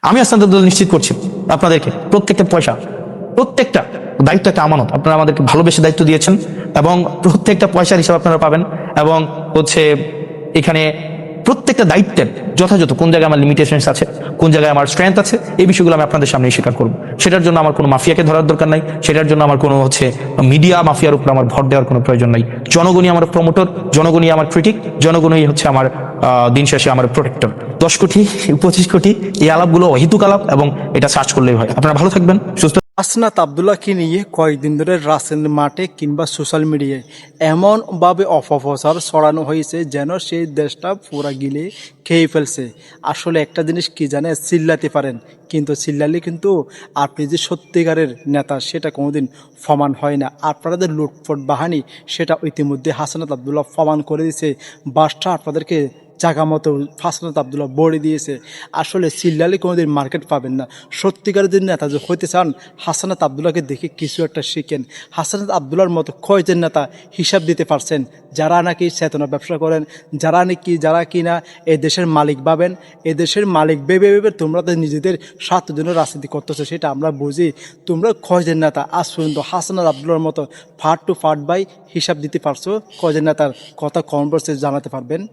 আমি হাসানাত আব্দুল্লাহ নিশ্চিত করছি আপনাদেরকে প্রত্যেকটা পয়সা, প্রত্যেকটা দায়িত্ব একটা আমানত, আপনারা আমাদেরকে ভালোবেসে দায়িত্ব দিয়েছেন এবং প্রত্যেকটা পয়সার হিসাব আপনারা পাবেন। এবং এখানে প্রত্যেকটা দায়িত্বের যথাযথ কোন জায়গায় আমার লিমিটেশনস আছে, কোন জায়গায় আমার স্ট্রেংথ আছে, এই বিষয়গুলো আমি আপনাদের সামনে স্বীকার করব। সেটার জন্য আমার কোনো মাফিয়াকে ধরার দরকার নাই, সেটার জন্য আমার কোনো মিডিয়া মাফিয়ার উপর আমার ভর দেওয়ার কোনো প্রয়োজন নাই। জনগণই আমার প্রমোটর, জনগণই আমার ক্রিটিক, জনগণই আমার দিন শেষে আমার প্রোটেক্টর। 10 কোটি 25 কোটি এই আলাপগুলো অহিতুক আলাপ এবং এটা সার্চ করলেই হয়। আপনারা ভালো থাকবেন, সুস্থ। হাসনাত আব্দুল্লাহকে নিয়ে কয়েকদিন ধরে রাজনীতির মাঠে কিংবা সোশ্যাল মিডিয়ায় এমনভাবে অপপ্রচার ছড়ানো হয়েছে যেন সেই দেশটা পুরা গিলে খেয়ে ফেলছে। আসলে একটা জিনিস কি জানে, চিল্লাতে পারেন কিন্তু চিল্লালে কিন্তু আপনি যে সত্যিকারের নেতা সেটা কোনোদিন প্রমাণ হয় না। আপনাদের লুটফট বাহানি সেটা ইতিমধ্যে হাসনাত আব্দুল্লাহ প্রমাণ করে দিয়েছে। বাসটা আপনাদেরকে জায়গা মতো হাসনাত আব্দুল্লাহ বড়ে দিয়েছে। আসলে চিল্লালে কোনোদিন মার্কেট পাবেন না। সত্যিকারের যদি নেতা যে হইতে চান, হাসনাত আব্দুল্লাহকে দেখে কিছু একটা শিখেন। হাসনাত আব্দুল্লাহর মতো কয়জন নেতা হিসাব দিতে পারছেন যারা নাকি চেতনা ব্যবসা করেন, যারা কিনা এই দেশের মালিক ভাবেন, এই দেশের মালিক ভেবে তোমরা তো নিজেদের স্বার্থের জন্য রাজনীতি করতেছো, সেটা আমরা বুঝি। তোমরা কয়জন নেতা আজ পর্যন্ত হাসনাত আব্দুল্লাহর মতো ফাট টু ফাট বাই হিসাব দিতে পারছো? কয়জন নেতার কথা কমেন্ট বক্সে জানাতে পারবেন?